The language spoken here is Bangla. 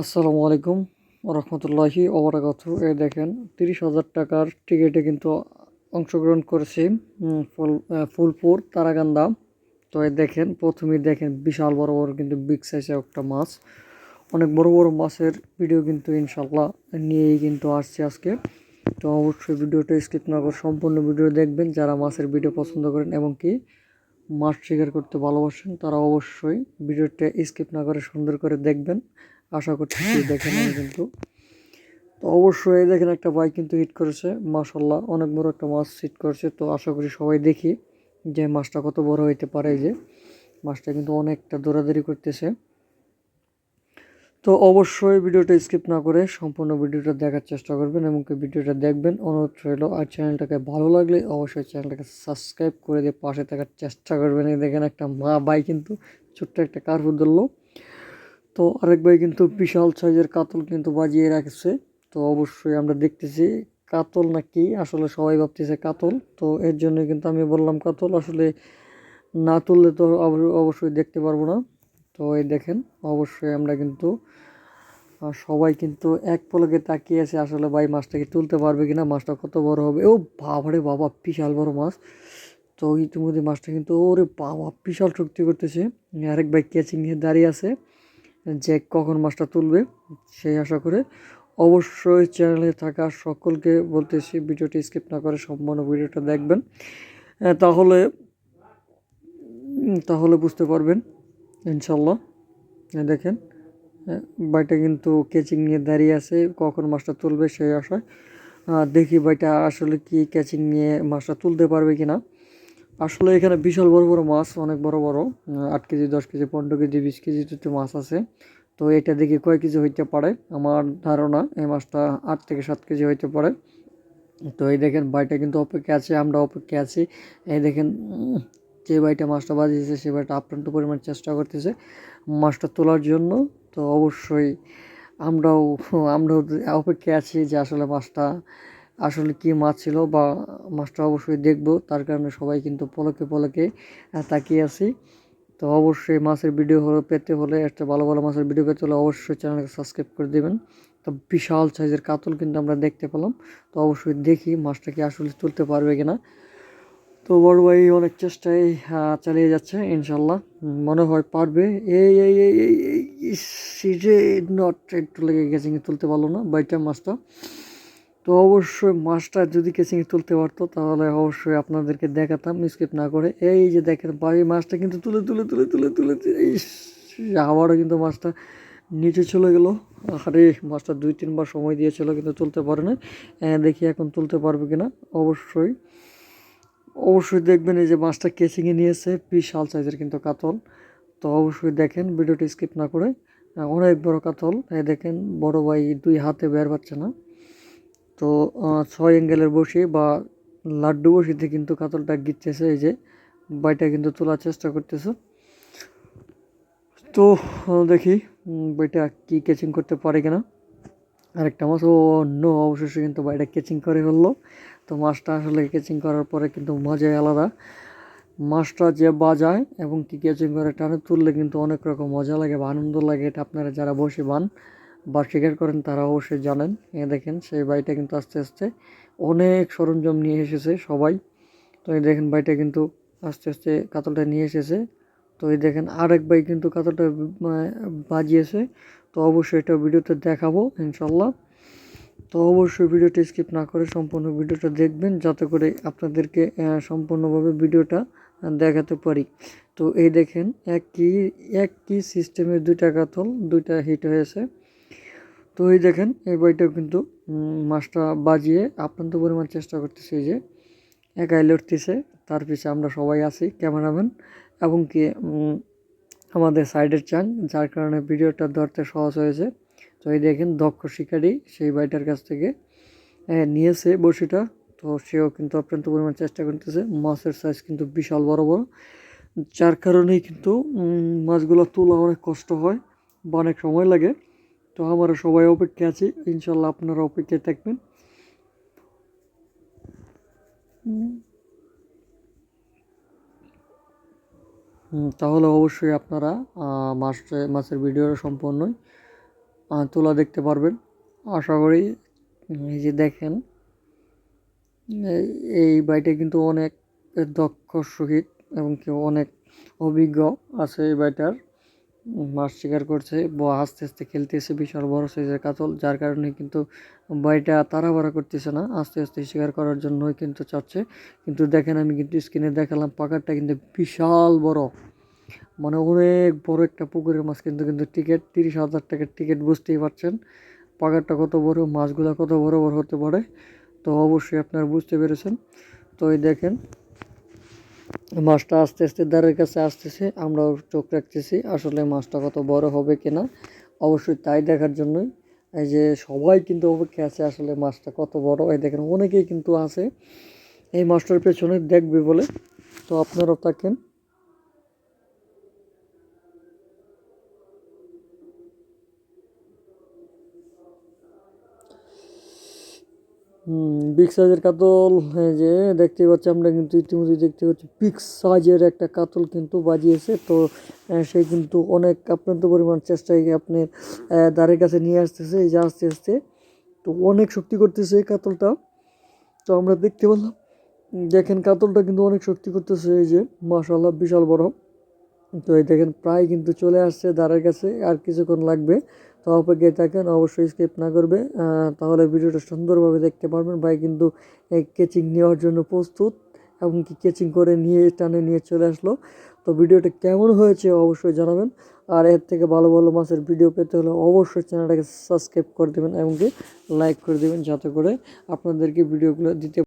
আসসালামু আলাইকুম রহমতুল্লাহি ওবরাকাতু। দেখেন 30,000 টাকার টিকিটে কিন্তু অংশগ্রহণ করেছি ফুলপুর তারাকান্দা। তো দেখেন প্রথমেই দেখেন বিশাল বড় বড় কিন্তু বিগ সাইজের একটা মাছ, অনেক বড় বড় মাছের ভিডিও কিন্তু ইনশাল্লাহ নিয়েই কিন্তু আসছে আজকে। তো অবশ্যই ভিডিওটা স্কিপ না করে সম্পূর্ণ ভিডিও দেখবেন। যারা মাছের ভিডিও পছন্দ করেন এবং কি মাছ শিকার করতে ভালোবাসেন তারা অবশ্যই ভিডিওটা স্কিপ না করে সুন্দর করে দেখবেন। আশা করছি দেখেন আমি কিন্তু তো অবশ্যই দেখেন একটা বাইক কিন্তু হিট করেছে, মাশাল্লাহ অনেক বড় একটা মাছ হিট করেছে। তো আশা করি সবাই দেখি যে মাছটা কত বড় হইতে পারে। এই যে মাছটা কিন্তু অনেকটা দৌড়াদৌড়ি করতেছে। তো অবশ্যই ভিডিওটা স্কিপ না করে সম্পূর্ণ ভিডিওটা দেখার চেষ্টা করবেন এবং ভিডিওটা দেখবেন অনুরোধ রইল। আর চ্যানেলটাকে ভালো লাগলে অবশ্যই চ্যানেলটাকে সাবস্ক্রাইব করে দিয়ে পাশে থাকার চেষ্টা করবেন। এই দেখেন একটা মা ভাই কিন্তু ছোট্ট একটা কার্পু ধরলো। তো আরেক ভাই কিন্তু বিশাল সাইজের কাতল কিন্তু বাজিয়ে রাখছে। তো অবশ্যই আমরা দেখতেছি কাতল নাকি, আসলে সবাই ভাবতেছে কাতল। তো এর জন্য কিন্তু আমি বললাম কাতল, আসলে না তুললে তো অবশ্যই দেখতে পারবো না। তো এই দেখেন অবশ্যই আমরা কিন্তু সবাই কিন্তু এক পলকে তাকিয়ে আছে আসলে ভাই মাছটাকে তুলতে পারবে কিনা, মাছটা কত বড় হবে। ও বাবারে বাবা, বিশাল বড় মাছ। তো ইতিমধ্যে মাছটা কিন্তু ওরে বাবা বিশাল শক্তি করতেছে। আরেক ভাই ক্যাচিং নিয়ে দাঁড়িয়ে আছে যে কখন মাছটা তুলবে সেই আশা করে। অবশ্যই চ্যানেলে থাকা সকলকে বলতেছি ভিডিওটি স্কিপ না করে সম্পূর্ণ ভিডিওটা দেখবেন। তাহলে তাহলে বুঝতে পারবেন ইনশাল্লাহ। দেখেন ভাইটা কিন্তু ক্যাচিং নিয়ে দাঁড়িয়ে আছে, কখন মাছটা তুলবে সেই আশায়। দেখি ভাইটা আসলে কি ক্যাচিং নিয়ে মাছটা তুলতে পারবে কিনা। আসলে এখানে বিশাল বড় বড় মাছ, অনেক বড় বড় 8 কেজি 10 কেজি 15 কেজি 20 কেজি তো মাছ আছে। তো এটা দেখি কয় কেজি হইতে পারে, আমার ধারণা এই মাছটা 8 থেকে 7 কেজি হইতে পারে। তো এই দেখেন ভাইটা কিন্তু অপেক্ষা আছে, আমরা অপেক্ষা আছি। এই দেখেন যে ভাইটা মাছটা বাজিয়েছে সে ভাইটা আপ্রান্ত পরিমাণ চেষ্টা করতেছে মাছটা তোলার জন্য। তো অবশ্যই আমরাও আমরাও অপেক্ষায় আছি যে আসলে মাছটা আসলে কি মাছ ছিল বা মাছটা অবশ্যই দেখব। তার কারণে সবাই কিন্তু পলকে পলকে তাকিয়ে আছি। তো অবশ্যই মাছের ভিডিও পেতে হলে, একটা ভালো ভালো মাছের ভিডিও পেতে হলে অবশ্যই চ্যানেলকে সাবস্ক্রাইব করে দেবেন। তো বিশাল সাইজের কাতল কিন্তু আমরা দেখতে পেলাম। তো অবশ্যই দেখি মাছটা কি আসলে তুলতে পারবে কিনা। তো বড় ভাই অনেক চেষ্টায় চালিয়ে যাচ্ছে, ইনশাল্লাহ মনে হয় পারবে। এই এই এই এই এই সিজে নট একটু লেগে গেছে, তুলতে পারলো না বাইটা মাছটা। তো অবশ্যই মাছটা যদি কেচিংয়ে তুলতে পারতো তাহলে অবশ্যই আপনাদেরকে দেখাতাম স্কিপ না করে। এই যে দেখেন ভাই মাছটা কিন্তু তুলে তুলে তুলে তুলে তুলে আবারও কিন্তু মাছটা নিচে চলে গেল। আরে মাছটা 2-3 বার সময় দিয়েছিল কিন্তু তুলতে পারে না। দেখি এখন তুলতে পারবে কিনা। অবশ্যই অবশ্যই দেখবেন এই যে মাছটা কেচিংয়ে নিয়েছে, বিশাল সাইজের কিন্তু কাতল। তো অবশ্যই দেখেন ভিডিওটি স্কিপ না করে। অনেক বড় কাতল, এই দেখেন বড় ভাই 2 হাতে বের পাচ্ছে না। তো 6 অ্যাঙ্গেলের বসি বা লাড্ডু বসিতে কিন্তু কাতলটা গিচ্ছে। এই যে বাইটা কিন্তু তোলার চেষ্টা করতেছে। তো দেখি বইটা কি ক্যাচিং করতে পারে কিনা। আরেকটা মাছ, ও নো, অবশেষে কিন্তু বাইটা ক্যাচিং করে ফেললো। তো মাছটা আসলে ক্যাচিং করার পরে কিন্তু মজাই আলাদা। মাছটা যে বাজায় এবং কি ক্যাচিং করে টানে তুললে কিন্তু অনেক রকম মজা লাগে বা আনন্দ লাগে। এটা আপনারা যারা বসে বান বা শিকার করেন তারা অবশ্যই জানেন। দেখেন সেই বাইটা কিন্তু আস্তে আস্তে অনেক সরঞ্জাম নিয়ে এসেছে সবাই। তো এই দেখেন বাইটা কিন্তু আস্তে আস্তে কাতলটা নিয়ে এসেছে। তো এই দেখেন আরেক ভাই কিন্তু কাতলটা বাজিয়েছে। তো অবশ্যই এটা ভিডিওতে দেখাবো ইনশাল্লাহ। তো অবশ্যই ভিডিওটা স্কিপ না করে সম্পূর্ণ ভিডিওটা দেখবেন যাতে করে আপনাদেরকে সম্পূর্ণভাবে ভিডিওটা দেখাতে পারি। তো এই দেখেন একই সিস্টেমের 2টা কাতল 2টা হিট হয়েছে। তো এই দেখেন এই বইটাও কিন্তু মাছটা বাজিয়ে আপ্রান্ত পরিমাণ চেষ্টা করতেছে। এই যে একাই লড়তেছে, তার পিছে আমরা সবাই আছি ক্যামেরাম্যান এবং কি আমাদের সাইডের চাং, যার কারণে ভিডিওটা ধরতে সহজ হয়েছে। তো এই দেখেন দক্ষ শিকারী সেই ভাইটার কাছ থেকে নিয়েছে বড়শিটা। তো সেও কিন্তু অত্যন্ত পরিমাণ চেষ্টা করতেছে। মাছের সাইজ কিন্তু বিশাল বড় বড়, যার কারণেই কিন্তু মাছগুলো তোলা অনেক কষ্ট হয় বা অনেক সময় লাগে। তো আমরা সবাই অপেক্ষা আছি, ইনশাল্লাহ আপনারা অপেক্ষায় থাকবেন। তাহলে অবশ্যই আপনারা মাছের ভিডিও সম্পূর্ণই তোলা দেখতে পারবেন। আশা করি এই যে দেখেন এই ভাইটা কিন্তু অনেক দক্ষ সহিত এবং কি অনেক অভিজ্ঞ আছে এই ভাইটার। মাছ শিকার করছে, আস্তে আস্তে খেলতেছে, বিশাল বড় সাইজের কাতল, যার কারণে কিন্তু ভাইটা তাড়াহুড়া করতেছে না, আস্তে আস্তে শিকার করার জন্যই কিন্তু চাচ্ছে। কিন্তু দেখেন আমি কিন্তু স্ক্রিনে দেখালাম পাকারটা কিন্তু বিশাল বড়, মানে অনেক বড় একটা পুকুরের মাছ। কিন্তু কিন্তু টিকিট 30,000 টাকার টিকিট, বুঝতেই পারছেন পাকারটা কত বড়, মাছগুলো কত বড় বড় হতে পারে। তো অবশ্যই আপনারা বুঝতে পেরেছেন। তো এই দেখেন মাছটা আস্তে আস্তে দ্বারের কাছে আসতেছে, আমরাও চোখ রাখতেছি আসলে মাছটা কত বড় হবে কিনা, অবশ্যই তাই দেখার জন্যই এই যে সবাই কিন্তু অপেক্ষা আছে আসলে মাছটা কত বড়। এই দেখেন অনেকেই কিন্তু আছে এই মাছটার পেছনে দেখবে বলে। তো আপনারাও থাকেন। বিগ সাইজের কাতল, এই যে দেখতে পাচ্ছি আমরা কিন্তু ইতিমধ্যে দেখতে পাচ্ছি বিগ সাইজের একটা কাতল কিন্তু বাজিয়েছে। তো সে কিন্তু অনেক আপ্রান্ত পরিমাণ চেষ্টায় আপনি দ্বারের কাছে নিয়ে আসতেছে, এই যে আস্তে আস্তে। তো অনেক শক্তি করতেছে এই কাতলটা, তো আমরা দেখতে পেলাম। দেখেন কাতলটা কিন্তু অনেক শক্তি করতেছে, এই যে মাশাআল্লাহ বিশাল বড়। তো এই দেখেন প্রায় কিন্তু চলে আসছে দ্বারের কাছে, আর কিছুক্ষণ লাগবে। তো অপেক্ষায় থাকেন, অবশ্যই স্কিপ না করবে, তাহলে ভিডিওটা সুন্দরভাবে দেখতে পারবেন। ভাই কিন্তু কেচিং নেওয়ার জন্য প্রস্তুত, এমনকি কেচিং করে নিয়ে টানে নিয়ে চলে আসলো। তো ভিডিওটা কেমন হয়েছে অবশ্যই জানাবেন। আর এর থেকে ভালো ভালো মাছের ভিডিও পেতে হলে অবশ্যই চ্যানেলটাকে সাবস্ক্রাইব করে দেবেন, এমনকি লাইক করে দেবেন, যাতে করে আপনাদেরকে ভিডিওগুলো দিতে